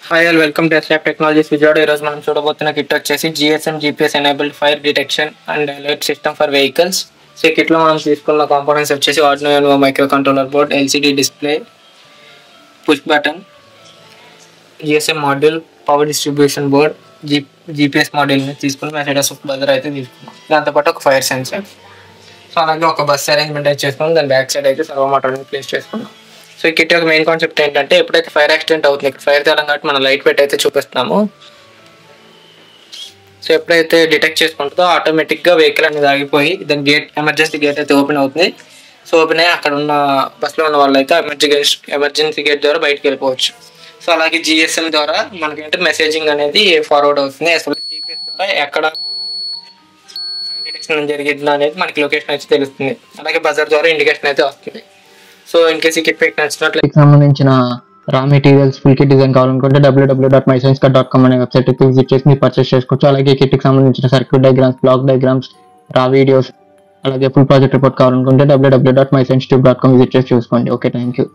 Hi all welcome to ఎస్లాబ్ technologies Vijayawada. ఈరోజు మనం చూడబోతున్న kit వచ్చేసి GSM GPS enabled fire detection and alert system for vehicles. So ఈ కిట్లో మనం తీసుకున్న కాంపోనెంట్స్ వచ్చేసి Arduino Uno micro controller board, LCD display, push button, GSM module, power distribution board, GPS మాడ్యూల్ని తీసుకుని messages buzzer అయితే తీసుకున్నాం. దాంతోపాటు ఒక ఫైర్ సెన్సర్. సో అలాగే ఒక బస్ అరేంజ్మెంట్ అయితే చేసుకున్నాం. దాని బ్యాక్ సైడ్ అయితే సర్వో మోటార్ని ప్లేస్ చేసుకున్నాం. సో ఈ కిట్ యొక్క మెయిన్ కాన్సెప్ట్ ఏంటంటే, ఎప్పుడైతే ఫైర్ యాక్సిడెంట్ అవుతుంది, ఇక్కడ ఫైర్ తేలం కాబట్టి మనం లైట్ పెట్టి అయితే చూపిస్తున్నాము. సో ఎప్పుడైతే డిటెక్ట్ చేసుకుంటుందో ఆటోమేటిక్గా వెహికల్ అనేది ఆగిపోయి దాని గేట్, ఎమర్జెన్సీ గేట్ అయితే ఓపెన్ అవుతుంది. సో ఓపెన్ అయ్యి అక్కడ ఉన్న బస్సులో ఉన్న వాళ్ళు అయితే ఎమర్జెన్సీ గేట్ ద్వారా బయటకు వెళ్ళిపోవచ్చు. సో అలాగే GSM ద్వారా మనకంటే మెసేజింగ్ అనేది ఫార్వర్డ్ అవుతుంది. అసలు GPS ద్వారా ఎక్కడ డిటెక్షన్ జరిగింది అనేది మనకి లొకేషన్ అయితే తెలుస్తుంది. అలాగే బజర్ ద్వారా ఇండికేషన్ అయితే వస్తుంది. సో ఇన్ కేసు ఈ కిట్ మీకు నచ్చినట్లయితే సంబంధించిన రా మెటీరియల్స్, ఫుల్ కిట్ డిజైన్ కావాలనుకుంటే www.myscience.com అనే వెబ్సైట్ విజిట్ చేసి మీరు పర్చేస్ చేసుకోవచ్చు. అలాగే ఈ కిట్కి సంబంధించిన సర్క్యూట్ డయాగ్రామ్స్, బ్లాక్ డయాగ్రామ్స్, రా వీడియోస్, అలాగే ఫుల్ ప్రాజెక్ట్ రిపోర్ట్ కావాలనుకుంటే www.mysciencetube.com విజిట్ చేసి చూసుకోండి. Okay, thank you.